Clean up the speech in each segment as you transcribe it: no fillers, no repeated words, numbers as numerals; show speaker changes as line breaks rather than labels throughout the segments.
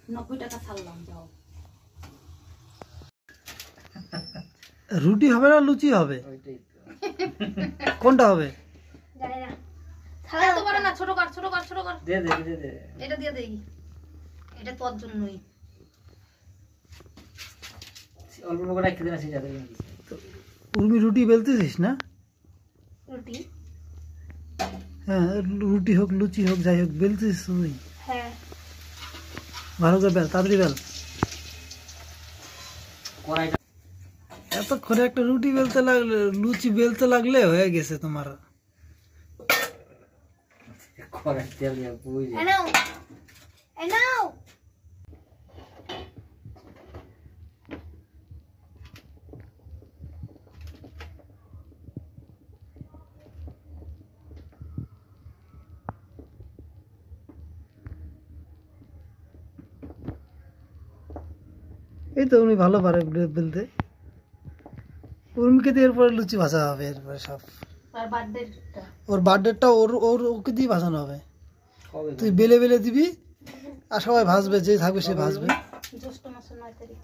90 টাকা ছাড়লাম যাও।
রুটি হবে না লুচি হবে? কোনটা হবে?
জানি না। ছাড়া তো পারে না, ছোট কর ছোট কর ছোট কর।
দে দে দে দে।
এটা দিয়ে দেই। এটা তোর জন্যই।
অল্প করে রেখে দেন, সেই যাবে।
উর্মি রুটি বেলতেছিস না?
রুটি?
হ্যাঁ, রুটি হোক লুচি হোক যাই হোক বেলতেছিস তুই?
হ্যাঁ।
ভালো করে বেল, তাড়াতাড়ি বেল।
কড়াইটা
এতক্ষণে একটা রুটি বেলতে লাগলে, লুচি বেলতে লাগলে হয়ে গেছে তোমার।
কড়াই তেল দিয়ে পুই দে।
এনাও এনাও।
এই তো উনি ভালো পারে বেলতে। উর্মিকে দিয়ে এরপরে লুচি ভাজা হবে, এরপরে সব।
আর বার্থডেটা? ওর
বার্থডেটা ওকে দিয়ে ভাজানো হবে।
কবে?
তুই বেলে বেলে দিবি আর সবাই ভাজবে, যে থাকবে সে ভাজবে।
জ্যৈষ্ঠ মাসের 9 তারিখ।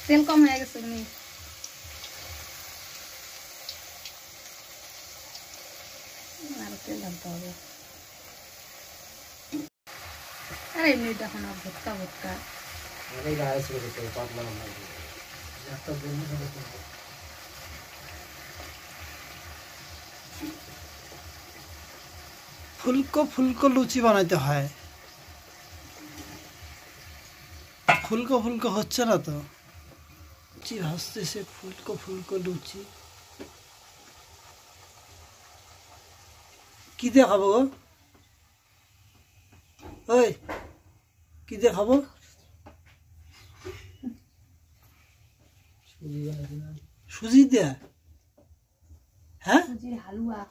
তেল কম হয়ে গেছে নি। আর তেল ঢালতে হবে। আরে এমনিটা এখন ভুটকা ভুটকা।
অনেক রাইস করে দিতে পাতলা না লাগে। একটা দিন ধরে
ফুলকো ফুলকো লুচি বানাইতে হয়। ফুলকো ফুলকো হচ্ছে না তো, লুচি ভাজতেছে ফুলকো ফুলকো লুচি। কি দিয়ে খাবো গো? ওই কি দিয়ে খাবো? সুজি দিয়ে? হ্যাঁ,
সুজির হালুয়া।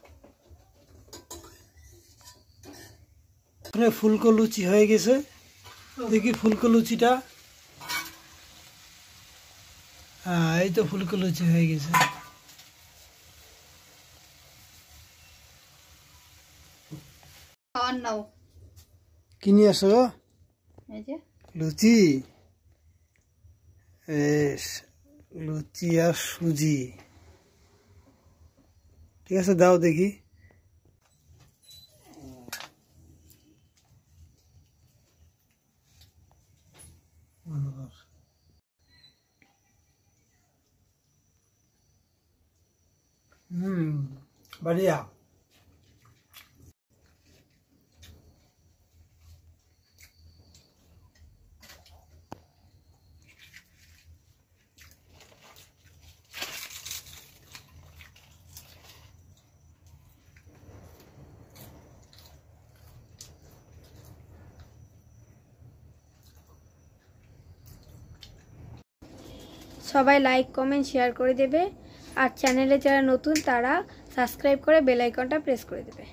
ফুলকো লুচি হয়ে গেছে, দেখি ফুলকো লুচিটা। হ্যাঁ, এই তো ফুলকো লুচি হয়ে গেছে।
খাওয়ার নাও।
কি নিয়ে আসো গো?
এই যে
লুচি। বেশ, লুচি আর সুজি। ঠিক আছে, দাও দেখি। बढ़िया।
সবাই লাইক কমেন্ট শেয়ার করে দেবে, আর চ্যানেলে যারা নতুন তারা সাবস্ক্রাইব করে বেল আইকনটা প্রেস করে দেবে।